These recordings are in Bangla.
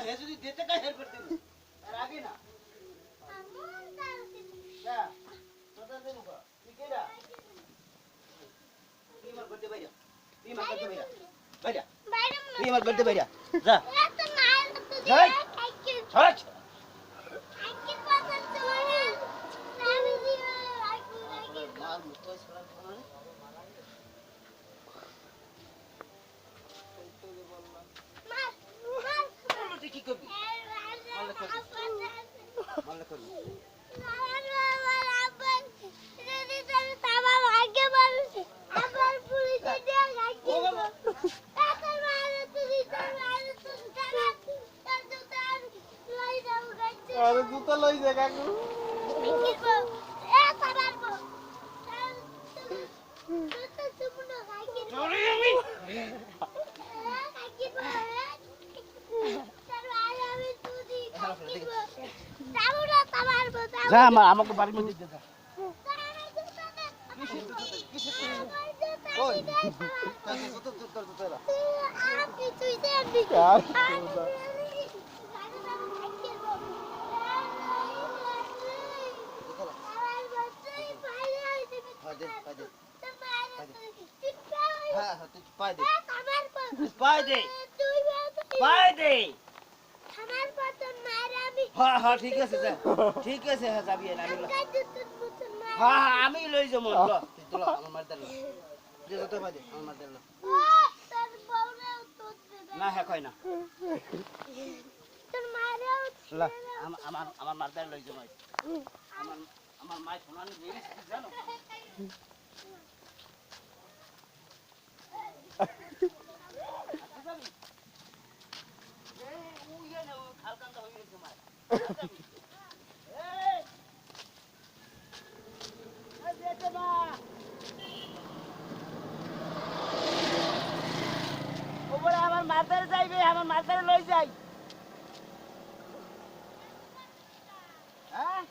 হে যদি দিতে কাই হের করতে আর আগে না যা তোদের দেবো কা তুই কেডা তুই মার করতে বাইরা তুই মার করতে বাইরা বাইরা তুই মার করতে বাইরা যা যাই ছাড় মার মুতো ছড়া তোমার কি করবি মারলে করবি আরে জুতা লই যা কাকু যা আমাকে বাড়ির মধ্যে দে যা ওই পাই দে হ্যাঁ হ্যাঁ ঠিক আছে যা ঠিক আছে হ্যাঁ যাবি হ্যাঁ হ্যাঁ আমি লই যাবো তুই তো আমার মার দে যত পাই দে আমার মার দে না হ্যাঁ কয় না আমার মার দে লই যাবো আমার মাই শোনানি জিনিস জানো আমার মাথায় যাইবে আমার মাথায় লই যাই হ্যাঁ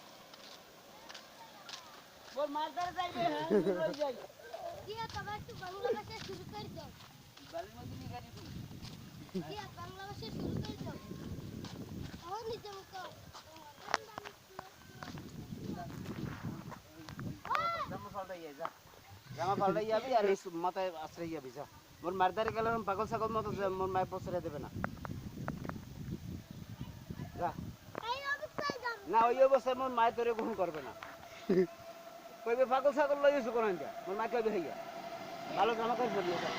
ওর মাথায় যাইবে হ্যাঁ লই যাই কি তবে একটু বাংলা ভাষা শুরু করে দাও বালির মধ্যে নিয়ে গাড়ি তুই কি বাংলা ভাষা শুরু করে দাও ও নিচে মুখো জামা পাল্টাই যাবি আর এই মাথায় আশ্রয় যাবি যা মোর মারদারে গেলে পাগল ছাগল মতো মোর মায়ের পছরে দেবে না যা না ওই অবস্থায় মোর মায়ের তোরে গ্রহণ করবে না কইবে পাগল ছাগল লই এসো কোন যা মোর মা কইবে হইয়া ভালো জামা কাপড় পরিয়ে যা